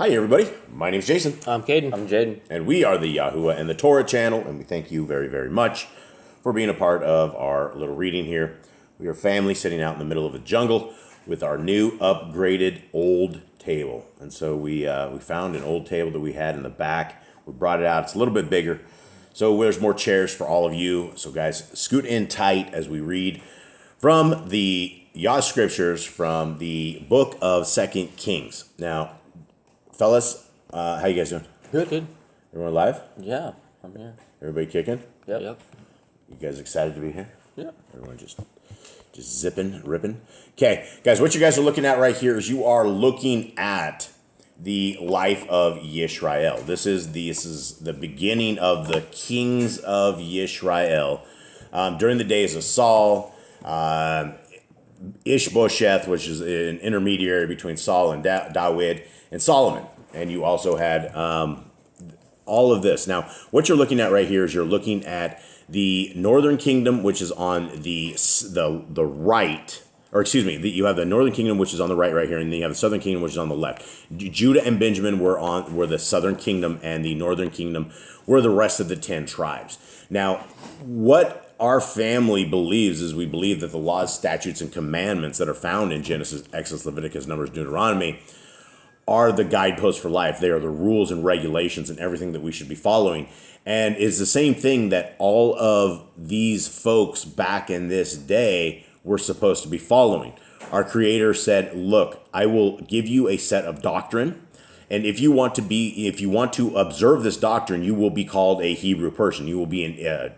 Hi everybody, my name's Jason. I'm Caden. I'm Jaden. And we are the Yahuwah and the Torah channel, and we thank you very, very much for being a part of our little reading here. We are family sitting out in the middle of a jungle with our new upgraded old table. And so we found an old table that we had in the back. We brought it out. It's a little bit bigger. So there's more chairs for all of you. So guys, scoot in tight as we read from the Yah Scriptures from the book of 2 Kings. Now, fellas, how you guys doing? Good. Everyone alive? Yeah, I'm here. Everybody kicking? Yep. You guys excited to be here? Yeah. Everyone just zipping, ripping. Okay, guys, what you guys are looking at right here is you are looking at the life of Yisrael. This is the beginning of the kings of Yisrael during the days of Saul, Ishbosheth, which is an intermediary between Saul and David, and Solomon. And you also had all of this. Now, what you're looking at right here is you're looking at the northern kingdom, which is on the right, or excuse me, you have the northern kingdom, which is on the right here, and then you have the southern kingdom, which is on the left. Judah and Benjamin were the southern kingdom, and the northern kingdom were the rest of the 10 tribes. Now, what our family believes is we believe that the laws, statutes, and commandments that are found in Genesis, Exodus, Leviticus, Numbers, Deuteronomy are the guideposts for life. They are the rules and regulations and everything that we should be following. And it's the same thing that all of these folks back in this day were supposed to be following. Our Creator said, look, I will give you a set of doctrine. And if you want to observe this doctrine, you will be called a Hebrew person. You will be a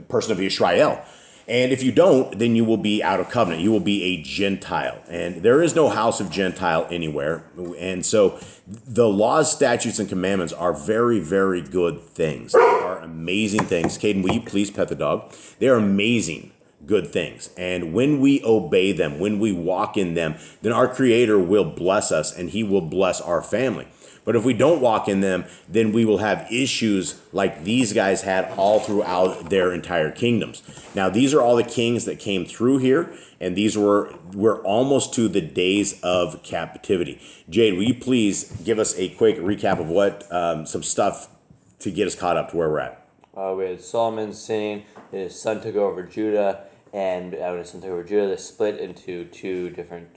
person of Israel. And if you don't, then you will be out of covenant. You will be a Gentile. And there is no house of Gentile anywhere. And so the laws, statutes, and commandments are very, very good things. They are amazing things. Caden, will you please pet the dog? They are amazing, good things. And when we obey them, when we walk in them, then our Creator will bless us and He will bless our family. But if we don't walk in them, then we will have issues like these guys had all throughout their entire kingdoms. Now, these are all the kings that came through here, and we're almost to the days of captivity. Jade, will you please give us a quick recap of what some stuff to get us caught up to where we're at? We had Solomon sinning. His son took over Judah, and when his son took over Judah, they split into two different,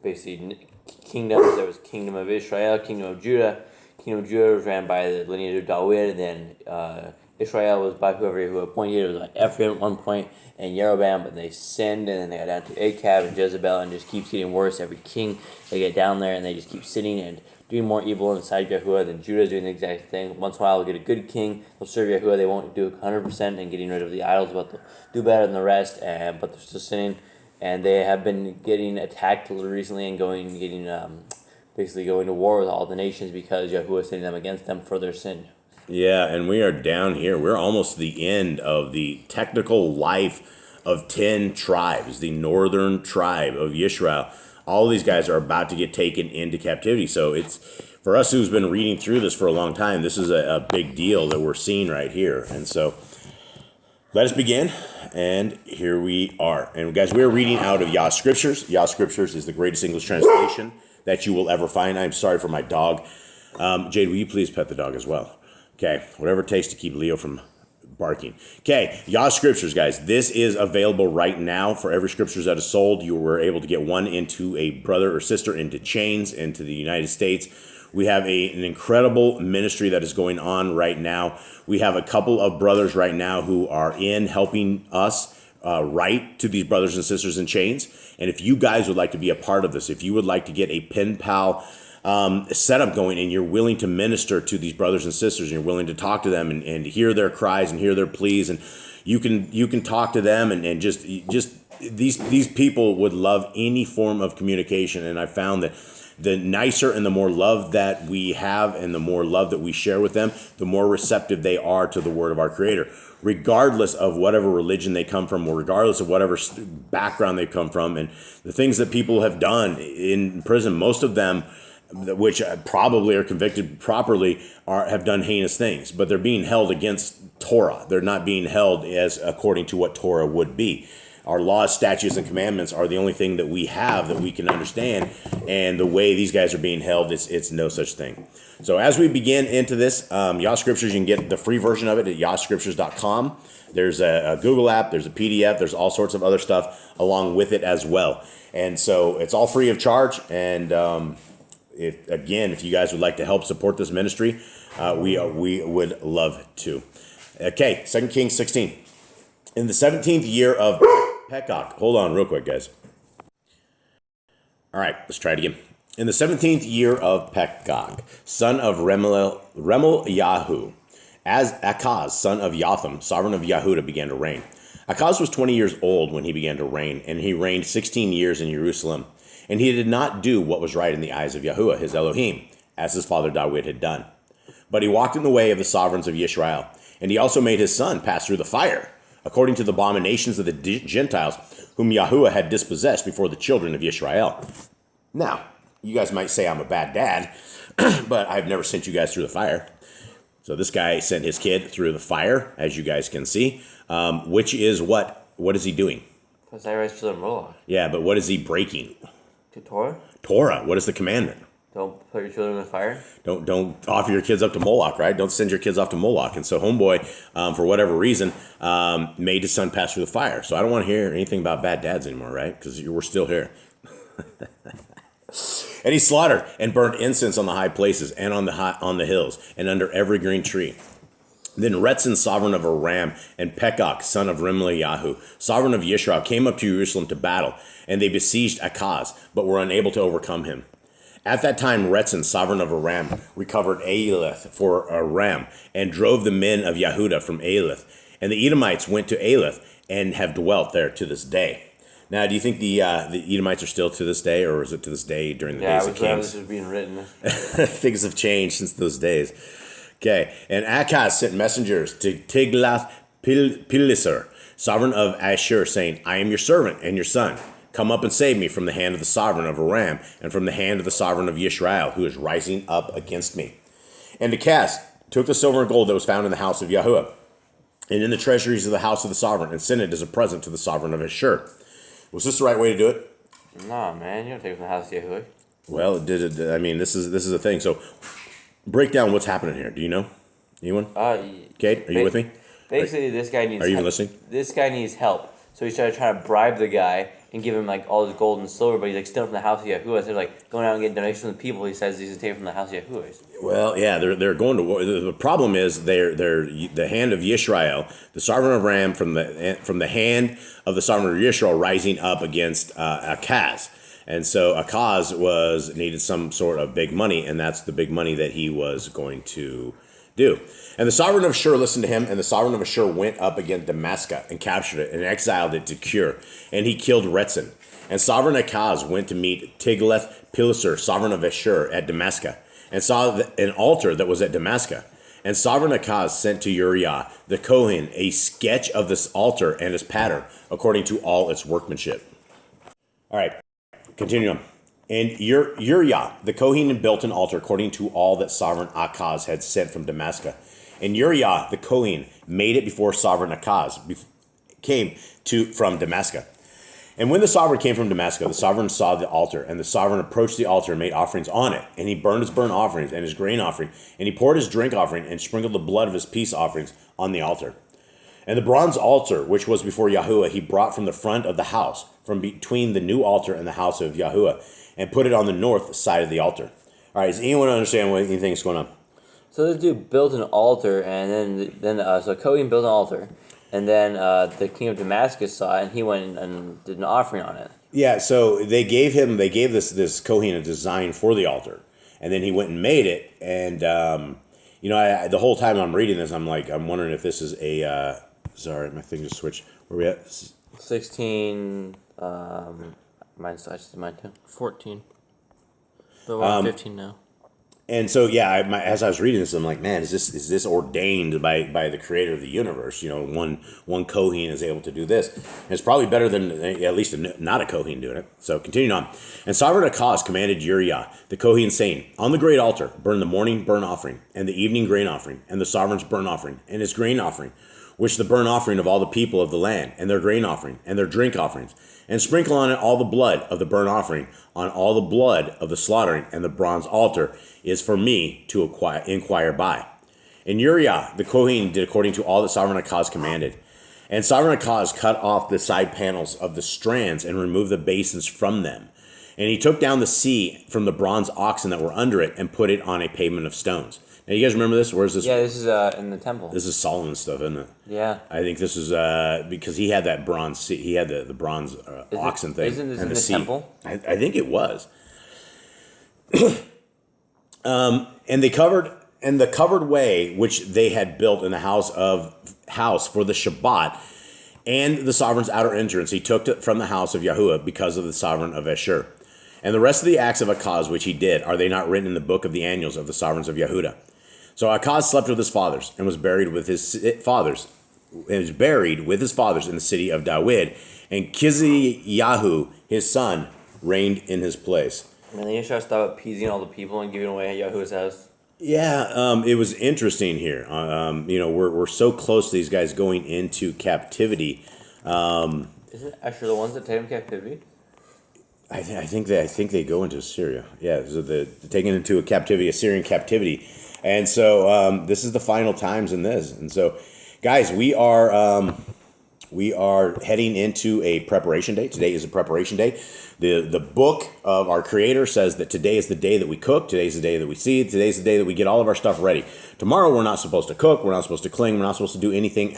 basically, kingdoms. There was Kingdom of Israel, Kingdom of Judah. Kingdom of Judah was ran by the lineage of David, and then Israel was by who appointed. It was like Ephraim at one point and Jeroboam, but they sinned, and then they got down to Achab and Jezebel, and just keeps getting worse. Every king, they get down there, and they just keep sinning and doing more evil inside Yahuwah. Then Judah's doing the exact thing. Once in a while, they'll get a good king. They'll serve Yahuwah. They won't do it 100% and getting rid of the idols, but they'll do better than the rest, but they're still sinning. And they have been getting attacked recently and basically going to war with all the nations because Yahuwah is sending them against them for their sin. Yeah, and we are down here. We're almost to the end of the technical life of 10 tribes, the northern tribe of Yisrael. All of these guys are about to get taken into captivity. So it's, for us who's been reading through this for a long time, this is a big deal that we're seeing right here. And so let us begin, and here we are. And guys, we're reading out of Yah Scriptures. Yah Scriptures is the greatest English translation that you will ever find. I'm sorry for my dog. Jade, will you please pet the dog as well? Okay, whatever it takes to keep Leo from barking. Okay, Yah Scriptures, guys. This is available right now for every Scriptures that is sold. You were able to get one into a brother or sister into chains into the United States. We have an incredible ministry that is going on right now. We have a couple of brothers right now who are in helping us write to these brothers and sisters in chains. And if you guys would like to be a part of this, if you would like to get a pen pal setup going, and you're willing to minister to these brothers and sisters, and you're willing to talk to them and hear their cries and hear their pleas, and you can talk to them and just these people would love any form of communication. And I found that the nicer and the more love that we have and the more love that we share with them, the more receptive they are to the word of our Creator, regardless of whatever religion they come from, or regardless of whatever background they come from. And the things that people have done in prison, most of them, which probably are convicted properly, have done heinous things, but they're being held against Torah. They're not being held as according to what Torah would be. Our laws, statutes, and commandments are the only thing that we have that we can understand. And the way these guys are being held, it's no such thing. So as we begin into this, Yah Scriptures, you can get the free version of it at yahscriptures.com. There's a Google app, there's a PDF, there's all sorts of other stuff along with it as well. And so it's all free of charge. And if you guys would like to help support this ministry, we would love to. Okay, 2 Kings 16. In the 17th year of Pekach. Hold on real quick, guys. All right, let's try it again. In the 17th year of Pekach, son of Remel-Yahu, as Akaz, son of Jotham, sovereign of Yehuda, began to reign. Akaz was 20 years old when he began to reign, and he reigned 16 years in Jerusalem. And he did not do what was right in the eyes of Yahuwah, his Elohim, as his father David had done. But he walked in the way of the sovereigns of Yisrael, and he also made his son pass through the fire, according to the abominations of the Gentiles, whom Yahuwah had dispossessed before the children of Yisrael. Now, you guys might say I'm a bad dad, but I've never sent you guys through the fire. So this guy sent his kid through the fire, as you guys can see, which is what is he doing? Sacrifice children Moloch. Yeah, but what is he breaking? To Torah? Torah. What is the commandment? Don't put your children in the fire. Don't offer your kids up to Moloch, right? Don't send your kids off to Moloch. And so homeboy, for whatever reason, made his son pass through the fire. So I don't want to hear anything about bad dads anymore, right? Because we're still here. And he slaughtered and burned incense on the high places and on the hills and under every green tree. Then Retzin, sovereign of Aram, and Pekach, son of Remli-Yahu, sovereign of Yisrael, came up to Jerusalem to battle, and they besieged Akaz, but were unable to overcome him. At that time, Retzin, sovereign of Aram, recovered Aelith for Aram, and drove the men of Yehuda from Aelith. And the Edomites went to Aelith, and have dwelt there to this day. Now, do you think the Edomites are still to this day, or is it to this day during the days of kings? This was being written. Things have changed since those days. Okay, and Akaz sent messengers to Tiglath-Pileser, sovereign of Ashur, saying, I am your servant and your son. Come up and save me from the hand of the sovereign of Aram, and from the hand of the sovereign of Yisrael, who is rising up against me. And Akaz took the silver and gold that was found in the house of Yahuwah, and in the treasuries of the house of the sovereign, and sent it as a present to the sovereign of Ashur. Was this the right way to do it? Nah, man, you don't take it from the house of Yahuwah. Well, this is a thing. So, break down what's happening here. Do you know? Anyone? Kate, are you with me? Basically, this guy needs. Are you even listening? This guy needs help, so he's trying to bribe the guy and give him like all his gold and silver, but he's like stealing from the house of Yahuwah. Instead of like going out and getting donations from the people, he says he's gonna take from the house of Yahuwah. Well, yeah, they're going to war. The problem is they're the hand of Yisrael, the sovereign of Ram, from the hand of the sovereign of Yisrael rising up against Akaz. And so Akaz needed some sort of big money, and that's the big money that he was going to do. And the sovereign of Ashur listened to him, and the sovereign of Ashur went up against Damascus and captured it and exiled it to Kir, and he killed Retzin. And sovereign Akaz went to meet Tiglath-Pileser, sovereign of Ashur, at Damascus, and saw an altar that was at Damascus. And sovereign Akaz sent to Uriah the Kohen a sketch of this altar and its pattern, according to all its workmanship. All right, continue on. And Uriah the Kohen built an altar according to all that sovereign Akaz had sent from Damascus. And Uriah the Kohen made it before sovereign Akaz came from Damascus. And when the sovereign came from Damascus, the sovereign saw the altar, and the sovereign approached the altar and made offerings on it. And he burned his burnt offerings and his grain offering, and he poured his drink offering and sprinkled the blood of his peace offerings on the altar. And the bronze altar, which was before Yahuwah, he brought from the front of the house, from between the new altar and the house of Yahuwah, and put it on the north side of the altar. All right, does anyone understand what anything is going on? So this dude built an altar, and then so Kohen built an altar, and then the king of Damascus saw it, and he went and did an offering on it. Yeah, so they gave this Kohen a design for the altar, and then he went and made it. And the whole time I'm reading this, I'm wondering if this is a. Sorry, my thing just switched. Where are we at? 16. Mine's too. 14. But we're on 15 now. And so, as I was reading this, I'm like, man, is this ordained by the creator of the universe? One Kohen is able to do this. And it's probably better than at least not a Kohen doing it. So continuing on. And sovereign Akaz commanded Uriah, the Kohen, saying, on the great altar, burn the morning burnt offering, and the evening grain offering, and the sovereign's burnt offering, and his grain offering, which the burnt offering of all the people of the land, and their grain offering, and their drink offerings, and sprinkle on it all the blood of the burnt offering, on all the blood of the slaughtering, and the bronze altar is for me to inquire by. And Uriah the Kohen did according to all that Sovereign Akaz commanded. And Sovereign Akaz cut off the side panels of the strands and removed the basins from them. And he took down the sea from the bronze oxen that were under it and put it on a pavement of stones. Now, you guys remember this? Where's this? Yeah, this is in the temple. This is Solomon's stuff, isn't it? Yeah. I think this is because he had that bronze sea. He had the bronze oxen thing. Isn't this and in the sea. temple? I think it was. And the covered way which they had built in the house for the Shabbat, and the sovereign's outer entrance, he took it from the house of Yahuwah because of the sovereign of Ashur. And the rest of the acts of Akaz which he did, are they not written in the book of the annuals of the sovereigns of Yehuda? So Akaz slept with his fathers and was buried with his fathers, in the city of Dawid. And Kiziyahu, his son, reigned in his place. And then you should stop appeasing all the people and giving away Yahuwah's house. Yeah, it was interesting here. We're so close to these guys going into captivity. Isn't Asher the ones that take him captivity? I think they go into Assyria. Yeah, so they're taken into a captivity, Assyrian captivity, and so this is the final times in this. And so, guys, we are heading into a preparation day. Today is a preparation day. The book of our Creator says that today is the day that we cook. Today is the day that we seed. Today is the day that we get all of our stuff ready. Tomorrow we're not supposed to cook. We're not supposed to cling. We're not supposed to do anything,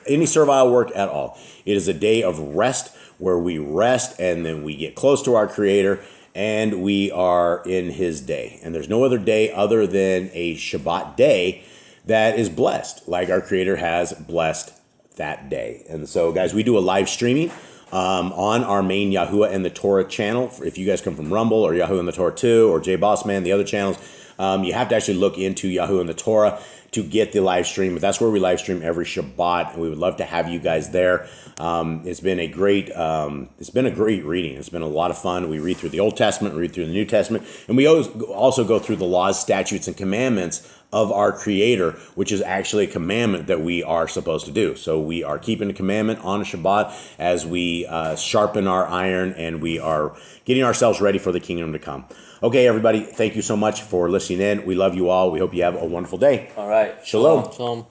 any servile work at all. It is a day of rest where we rest and then we get close to our Creator and we are in His day. And there's no other day other than a Shabbat day that is blessed, like our Creator has blessed that day. And so, guys, we do a live streaming on our main Yahuwah and the Torah channel. If you guys come from Rumble or Yahuwah and the Torah 2 or J Boss Man, the other channels, you have to actually look into Yahuwah and the Torah to get the live stream. But that's where we live stream every Shabbat, and we would love to have you guys there. It's been a great reading. It's been a lot of fun. We read through the Old Testament, we read through the New Testament, and we also go through the laws, statutes, and commandments of our Creator, which is actually a commandment that we are supposed to do. So we are keeping the commandment on a Shabbat as we sharpen our iron and we are getting ourselves ready for the kingdom to come. Okay, everybody, thank you so much for listening in. We love you all. We hope you have a wonderful day. All right. Shalom. Shalom.